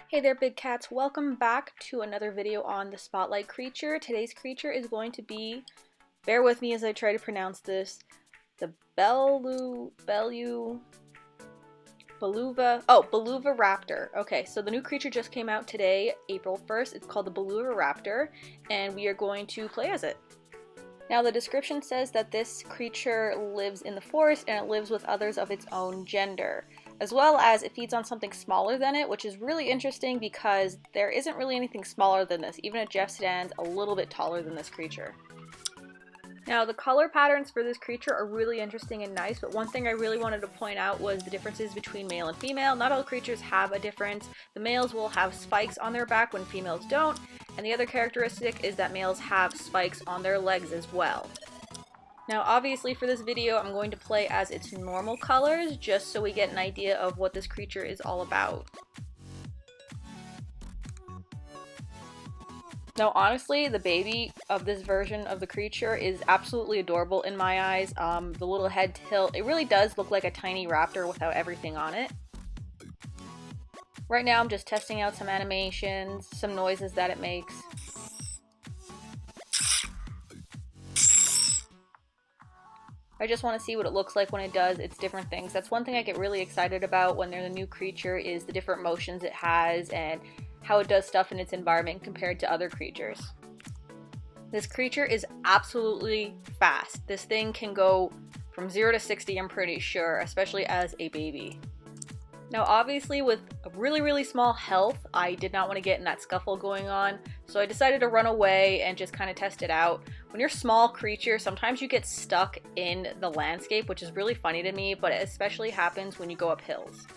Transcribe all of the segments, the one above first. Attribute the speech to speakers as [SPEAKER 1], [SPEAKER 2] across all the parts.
[SPEAKER 1] Hey there, big cats. Welcome back to another video on the Spotlight creature. Today's creature is going to be, bear with me as I try to pronounce this, the Belluvaraptor. Okay, so the new creature just came out today, April 1st. It's called the Belluvaraptor, and we are going to play as it. Now, the description says that this creature lives in the forest and it lives with others of its own gender, as well as it feeds on something smaller than it, which is really interesting because there isn't really anything smaller than this. Even a Jeff stands a little bit taller than this creature. Now, the color patterns for this creature are really interesting and nice, but one thing I really wanted to point out was the differences between male and female. Not all creatures have a difference. The males will have spikes on their back when females don't, and the other characteristic is that males have spikes on their legs as well. Now, obviously for this video, I'm going to play as its normal colors, just so we get an idea of what this creature is all about. Now, honestly, the baby of this version of the creature is absolutely adorable in my eyes. The little head tilt, it really does look like a tiny raptor without everything on it. Right now, I'm just testing out some animations, some noises that it makes. I just want to see what it looks like when it does its different things. That's one thing I get really excited about when there's a new creature, is the different motions it has and how it does stuff in its environment compared to other creatures. This creature is absolutely fast. This thing can go from 0 to 60, I'm pretty sure, especially as a baby. Now, obviously, with a really small health, I did not want to get in that scuffle going on, so I decided to run away and just kind of test it out. When you're a small creature, sometimes you get stuck in the landscape, which is really funny to me, but it especially happens when you go up hills.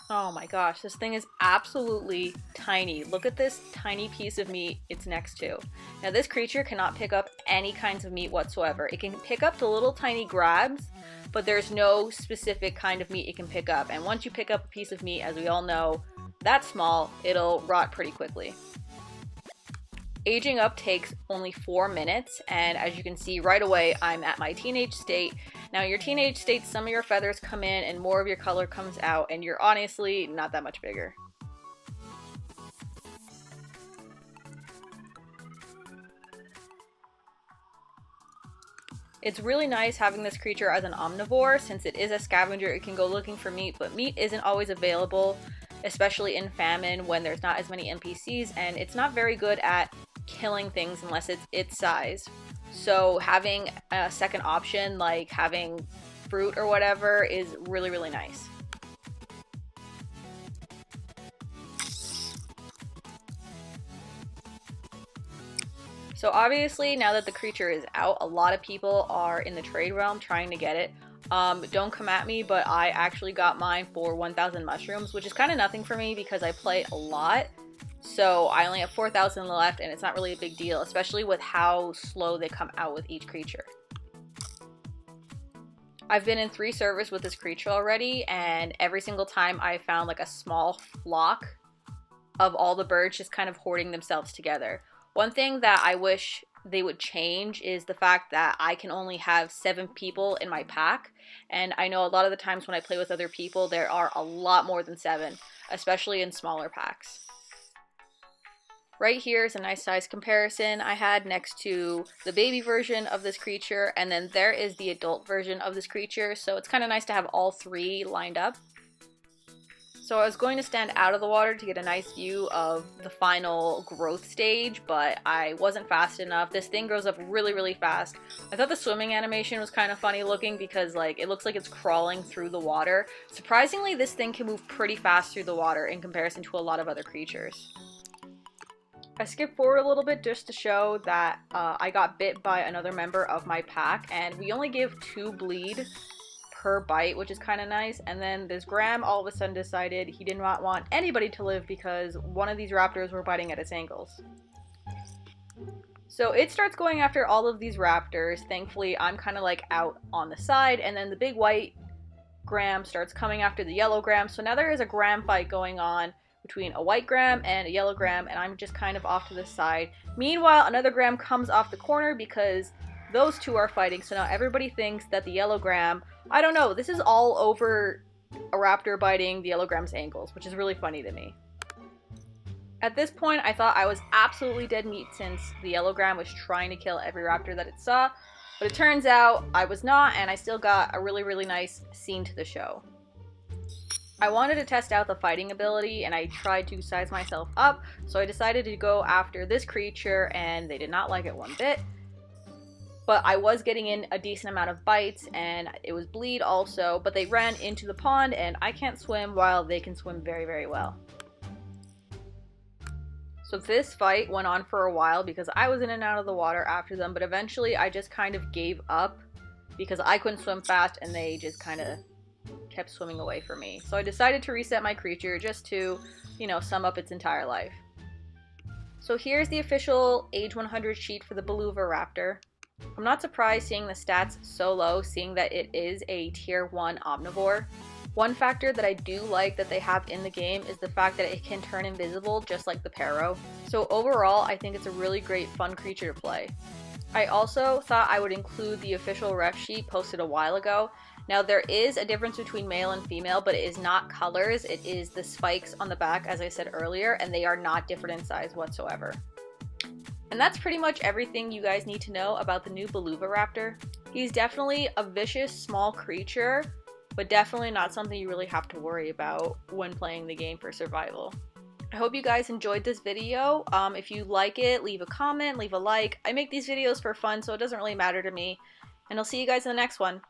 [SPEAKER 1] Oh my gosh, this thing is absolutely tiny. Look at this tiny piece of meat it's next to. Now, this creature cannot pick up any kinds of meat whatsoever. It can pick up the little tiny grabs, but there's no specific kind of meat it can pick up. And once you pick up a piece of meat, as we all know, that small, it'll rot pretty quickly. Aging up takes only 4 minutes, and as you can see right away, I'm at my teenage state. Now, your teenage state, some of your feathers come in and more of your color comes out, and you're honestly not that much bigger. It's really nice having this creature as an omnivore. Since it is a scavenger, it can go looking for meat, but meat isn't always available, especially in famine when there's not as many NPCs, and it's not very good at killing things unless it's its size. So having a second option, like having fruit or whatever, is really nice. So obviously, now that the creature is out, a lot of people are in the trade realm trying to get it. Don't come at me, but I actually got mine for 1,000 mushrooms, which is kind of nothing for me because I play a lot. So I only have 4,000 left, and it's not really a big deal, especially with how slow they come out with each creature. I've been in 3 servers with this creature already, and every single time I found like a small flock of all the birds just kind of hoarding themselves together. One thing that I wish they would change is the fact that I can only have 7 people in my pack, and I know a lot of the times when I play with other people there are a lot more than 7, especially in smaller packs. Right here is a nice size comparison I had next to the baby version of this creature, and then there is the adult version of this creature, so it's kind of nice to have all 3 lined up. So I was going to stand out of the water to get a nice view of the final growth stage, but I wasn't fast enough. This thing grows up really fast. I thought the swimming animation was kind of funny looking because like it looks like it's crawling through the water. Surprisingly, this thing can move pretty fast through the water in comparison to a lot of other creatures. I skipped forward a little bit just to show that I got bit by another member of my pack, and we only give 2 bleed per bite, which is kind of nice. And then this Graham all of a sudden decided he did not want anybody to live because one of these raptors were biting at its ankles. So it starts going after all of these raptors. Thankfully, I'm kind of like out on the side, and then the big white Graham starts coming after the yellow Graham. So now there is a Graham fight going on between a white Graham and a yellow Graham, and I'm just kind of off to the side. Meanwhile, another Graham comes off the corner because those two are fighting, so now everybody thinks that the yellow Graham, I don't know, this is all over a raptor biting the Yellowgram's ankles, which is really funny to me. At this point, I thought I was absolutely dead meat since the Yellowgram was trying to kill every raptor that it saw, but it turns out I was not, and I still got a really, really nice scene to the show. I wanted to test out the fighting ability, and I tried to size myself up, so I decided to go after this creature, and they did not like it one bit. But I was getting in a decent amount of bites, and it was bleed also, but they ran into the pond, and I can't swim while they can swim very, very well. So this fight went on for a while because I was in and out of the water after them, but eventually I just kind of gave up because I couldn't swim fast and they just kind of kept swimming away from me. So I decided to reset my creature just to, you know, sum up its entire life. So here's the official age 100 sheet for the Belluvaraptor. I'm not surprised seeing the stats so low, seeing that it is a tier 1 omnivore. One factor that I do like that they have in the game is the fact that it can turn invisible just like the Pero. So overall, I think it's a really great fun creature to play. I also thought I would include the official ref sheet posted a while ago. Now there is a difference between male and female, but it is not colors, it is the spikes on the back as I said earlier, and they are not different in size whatsoever. And that's pretty much everything you guys need to know about the new Belluvaraptor. He's definitely a vicious small creature, but definitely not something you really have to worry about when playing the game for survival. I hope you guys enjoyed this video. If you like it, leave a comment, leave a like. I make these videos for fun, so it doesn't really matter to me. And I'll see you guys in the next one.